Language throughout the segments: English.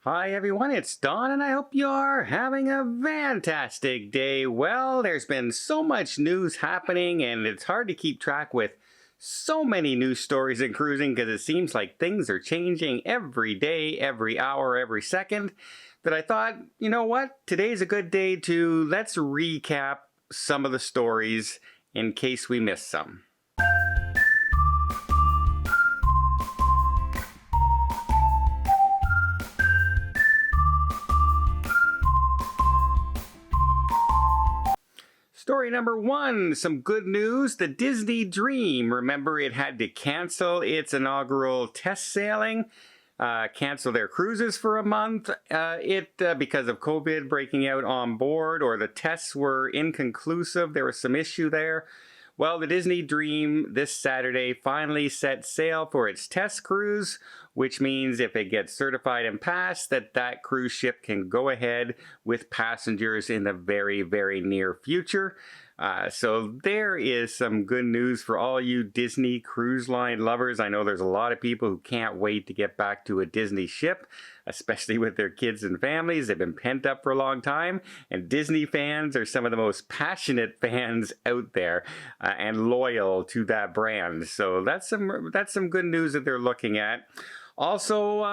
Hi everyone, it's Don and I hope you're having a fantastic day. Well, there's been so much news happening and it's hard to keep track with so many news stories in cruising because it seems like things are changing every day, every hour, every second, that I thought, you know what, today's a good day to let's recap some of the stories in case we missed some. Story number one, some good news. The Disney Dream. Remember, it had to cancel its inaugural test sailing, cancel their cruises for a month. Because of COVID breaking out on board, or the tests were inconclusive. There was some issue there. Well, the Disney Dream this Saturday finally set sail for its test cruise, which means if it gets certified and passed, that cruise ship can go ahead with passengers in the very, very near future. So there is some good news for all you Disney Cruise Line lovers. I know there's a lot of people who can't wait to get back to a Disney ship, especially with their kids and families. They've been pent up for a long time, and Disney fans are some of the most passionate fans out there and loyal to that brand. So that's some good news that they're looking at. Also,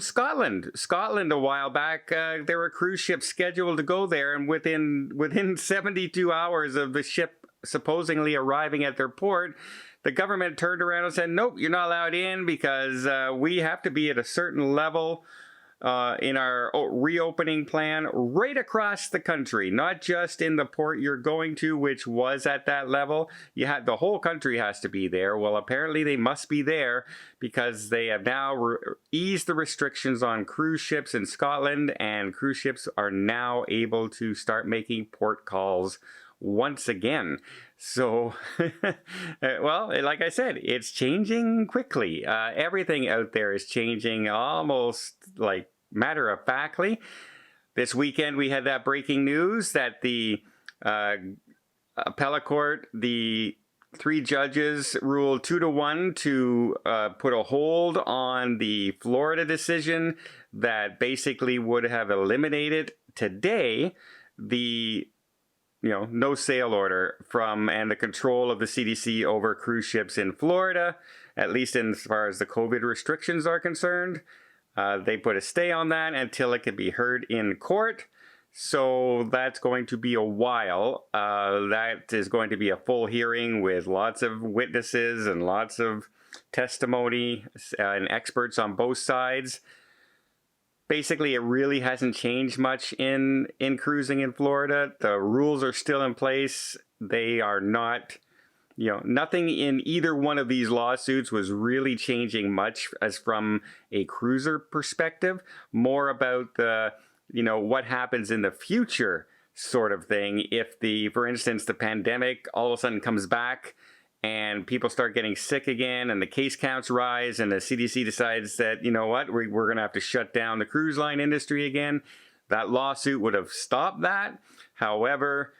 Scotland. Scotland, a while back, there were cruise ships scheduled to go there, and within 72 hours of the ship supposedly arriving at their port, the government turned around and said, nope, you're not allowed in because we have to be at a certain level in our reopening plan right across the country, not just in the port you're going to, which was at that level. The whole country has to be there. Well, apparently they must be there because they have now eased the restrictions on cruise ships in Scotland, and cruise ships are now able to start making port calls once again. So, well, like I said, it's changing quickly. Everything out there is changing almost like matter-of-factly. This weekend we had that breaking news that the appellate court, the 3 judges ruled 2-1 to put a hold on the Florida decision that basically would have eliminated today the no sail order and the control of the CDC over cruise ships in Florida, at least as far as the COVID restrictions are concerned. They put a stay on that until it can be heard in court. So that's going to be a while. That is going to be a full hearing with lots of witnesses and lots of testimony and experts on both sides. Basically, it really hasn't changed much in cruising in Florida. The rules are still in place. They are not, nothing in either one of these lawsuits was really changing much as from a cruiser perspective. More about the, what happens in the future sort of thing. If for instance, the pandemic all of a sudden comes back and people start getting sick again and the case counts rise and the CDC decides that, we're going to have to shut down the cruise line industry again, that lawsuit would have stopped that. However,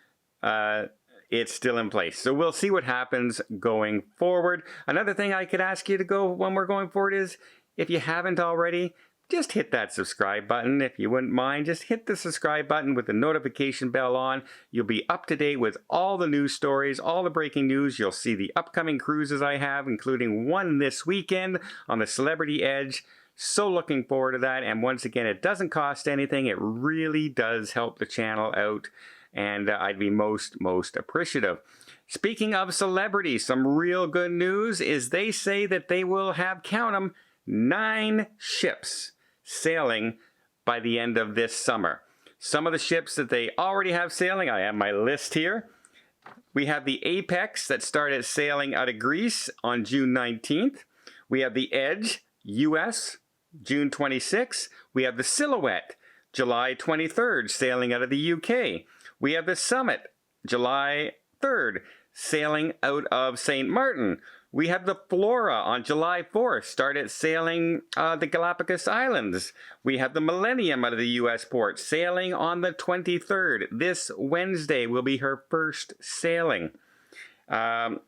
it's still in place. So we'll see what happens going forward. Another thing I could ask you to go when we're going forward is, if you haven't already, just hit that subscribe button. If you wouldn't mind, just hit the subscribe button with the notification bell on. You'll be up to date with all the news stories, all the breaking news. You'll see the upcoming cruises I have, including one this weekend on the Celebrity Edge. So looking forward to that. And once again, it doesn't cost anything. It really does help the channel out, and I'd be most appreciative. Speaking of celebrities, some real good news is they say that they will have, count them, 9 ships sailing by the end of this summer. Some of the ships that they already have sailing, I have my list here. We have the Apex that started sailing out of Greece on June 19th. We have the Edge, US, June 26th. We have the Silhouette, July 23rd, sailing out of the UK. We have the Summit, July 3rd, sailing out of St. Martin. We have the Flora on July 4th, started sailing the Galapagos Islands. We have the Millennium out of the U.S. port, sailing on the 23rd. This Wednesday will be her first sailing. The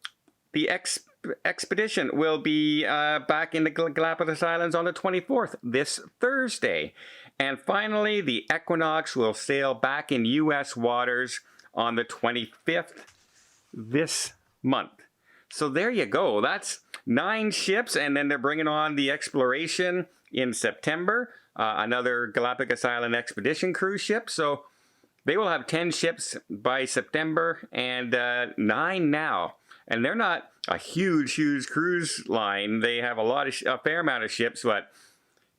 expedition will be back in the Galapagos Islands on the 24th, this Thursday. And finally, the Equinox will sail back in U.S. waters on the 25th this month. So there you go. That's 9 ships, and then they're bringing on the Exploration in September, another Galapagos Island expedition cruise ship. So they will have 10 ships by September and 9 now. And they're not a huge cruise line. They have a fair amount of ships, but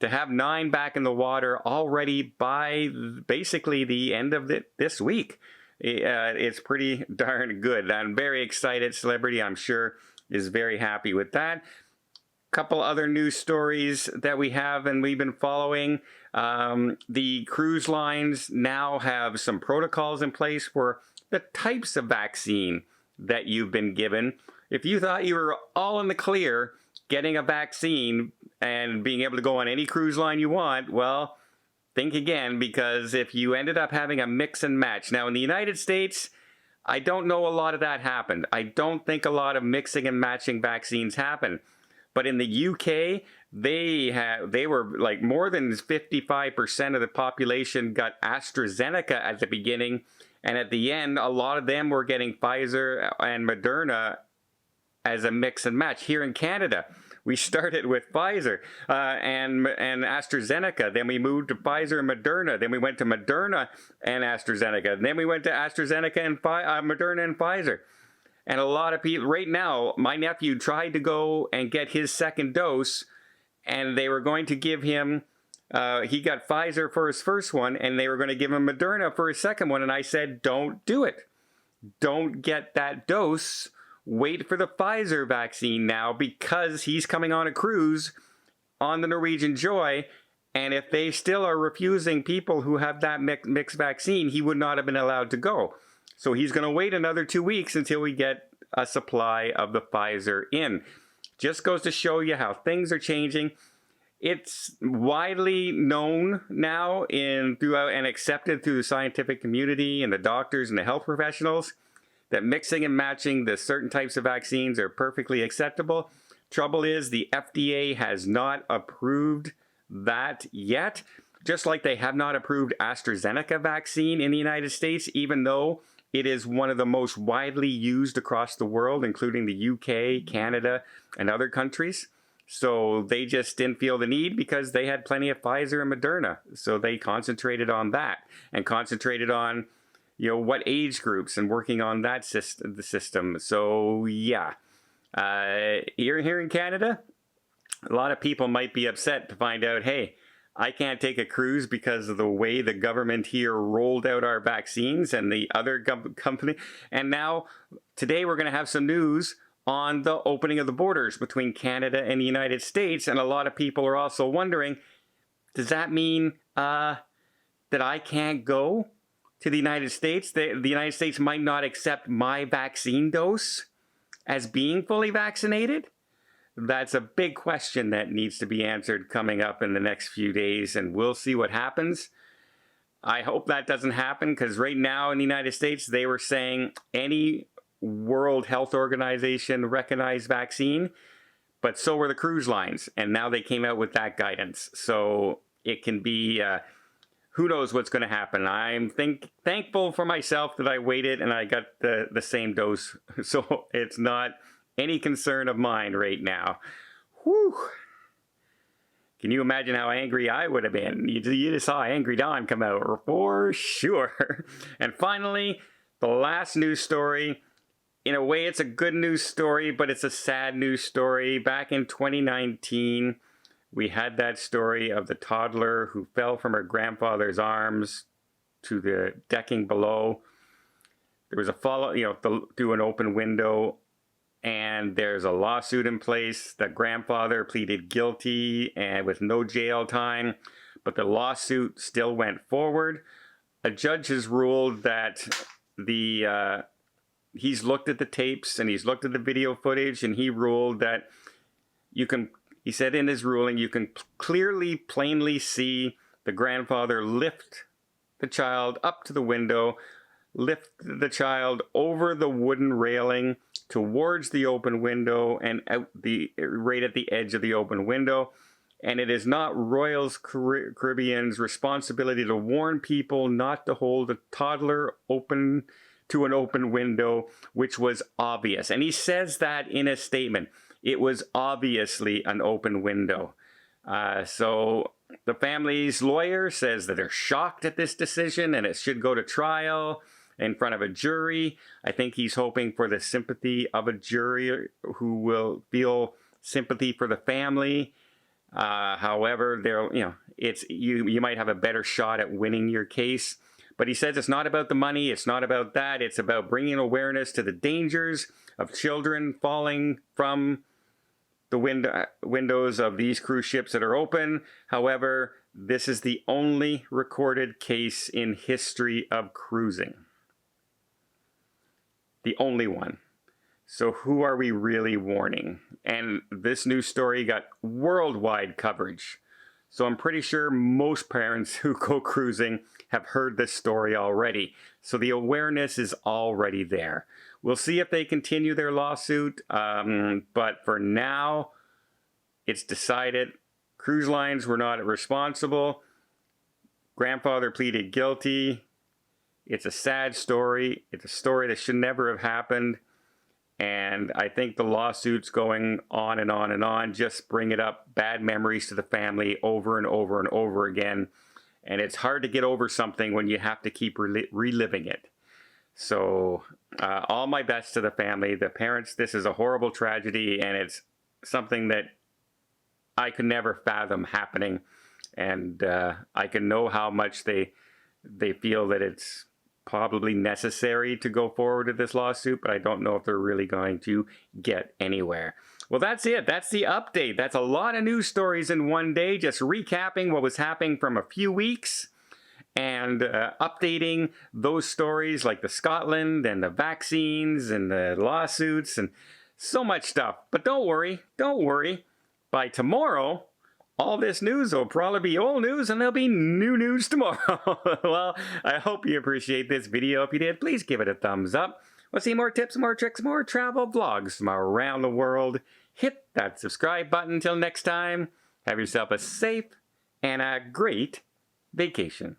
to have 9 back in the water already by basically the end of this week, it's pretty darn good. I'm very excited. Celebrity, I'm sure, is very happy with that. Couple other news stories that we have and we've been following. The cruise lines now have some protocols in place for the types of vaccine that you've been given. If you thought you were all in the clear getting a vaccine and being able to go on any cruise line you want, well, think again, because if you ended up having a mix and match. Now in the United States, I don't know a lot of that happened. I don't think a lot of mixing and matching vaccines happen. But in the UK, they were like more than 55% of the population got AstraZeneca at the beginning. And at the end, a lot of them were getting Pfizer and Moderna as a mix and match. Here in Canada, we started with Pfizer and AstraZeneca. Then we moved to Pfizer and Moderna. Then we went to Moderna and AstraZeneca. Then we went to AstraZeneca and Moderna and Pfizer. And a lot of people, right now, my nephew tried to go and get his second dose, and they were going to give him, he got Pfizer for his first one, and they were going to give him Moderna for his second one. And I said, don't do it. Don't get that dose. Wait for the Pfizer vaccine now, because he's coming on a cruise on the Norwegian Joy. And if they still are refusing people who have that mixed vaccine, he would not have been allowed to go. So he's going to wait another 2 weeks until we get a supply of the Pfizer in. Just goes to show you how things are changing. It's widely known now throughout and accepted through the scientific community and the doctors and the health professionals that mixing and matching the certain types of vaccines are perfectly acceptable. Trouble is, the FDA has not approved that yet. Just like they have not approved AstraZeneca vaccine in the United States, even though it is one of the most widely used across the world, including the UK, Canada, and other countries. So they just didn't feel the need because they had plenty of Pfizer and Moderna. So they concentrated on that and concentrated on, what age groups and working on that the system. So yeah, here in Canada, a lot of people might be upset to find out, hey, I can't take a cruise because of the way the government here rolled out our vaccines and the other company. And now, today we're going to have some news on the opening of the borders between Canada and the United States. And a lot of people are also wondering, does that mean that I can't go to the United States? The United States might not accept my vaccine dose as being fully vaccinated? That's a big question that needs to be answered coming up in the next few days, and we'll see what happens. I hope that doesn't happen, because right now in the United States, they were saying any World Health Organization recognized vaccine, but so were the cruise lines, and now they came out with that guidance. So it can be, who knows what's going to happen. I'm thankful for myself that I waited and I got the same dose, so it's not any concern of mine right now. Whew. Can you imagine how angry I would have been? You just saw Angry Don come out for sure. And finally, the last news story. In a way, it's a good news story, but it's a sad news story. Back in 2019, we had that story of the toddler who fell from her grandfather's arms to the decking below. There was a fall, through an open window. And there's a lawsuit in place. The grandfather pleaded guilty and with no jail time, but the lawsuit still went forward. A judge has ruled that he's looked at the tapes and he's looked at the video footage, and he ruled that he said in his ruling, you can plainly see the grandfather lift the child up to the window, lift the child over the wooden railing towards the open window and out right at the edge of the open window. And it is not Royal Caribbean's responsibility to warn people not to hold a toddler open to an open window, which was obvious. And he says that in a statement. It was obviously an open window. So the family's lawyer says that they're shocked at this decision and it should go to trial in front of a jury. I think he's hoping for the sympathy of a jury who will feel sympathy for the family. However, you might have a better shot at winning your case. But he says it's not about the money. It's not about that. It's about bringing awareness to the dangers of children falling from the windows of these cruise ships that are open. However, this is the only recorded case in history of cruising. The only one. So who are we really warning? And this news story got worldwide coverage. So I'm pretty sure most parents who go cruising have heard this story already. So the awareness is already there. We'll see if they continue their lawsuit. But for now, it's decided cruise lines were not responsible. Grandfather pleaded guilty. It's a sad story. It's a story that should never have happened. And I think the lawsuits going on and on and on just bring it up, bad memories to the family over and over and over again. And it's hard to get over something when you have to keep reliving it. So all my best to the family, the parents. This is a horrible tragedy, and it's something that I could never fathom happening. And I can know how much they feel that it's probably necessary to go forward with this lawsuit, but I don't know if they're really going to get anywhere. Well, that's it. That's the update. That's a lot of news stories in one day, just recapping what was happening from a few weeks and updating those stories like the Scotland and the vaccines and the lawsuits and so much stuff. But don't worry. By tomorrow, all this news will probably be old news and there'll be new news tomorrow. Well, I hope you appreciate this video. If you did, please give it a thumbs up. Want to see more tips, more tricks, more travel vlogs from around the world? Hit that subscribe button. Until next time, have yourself a safe and a great vacation.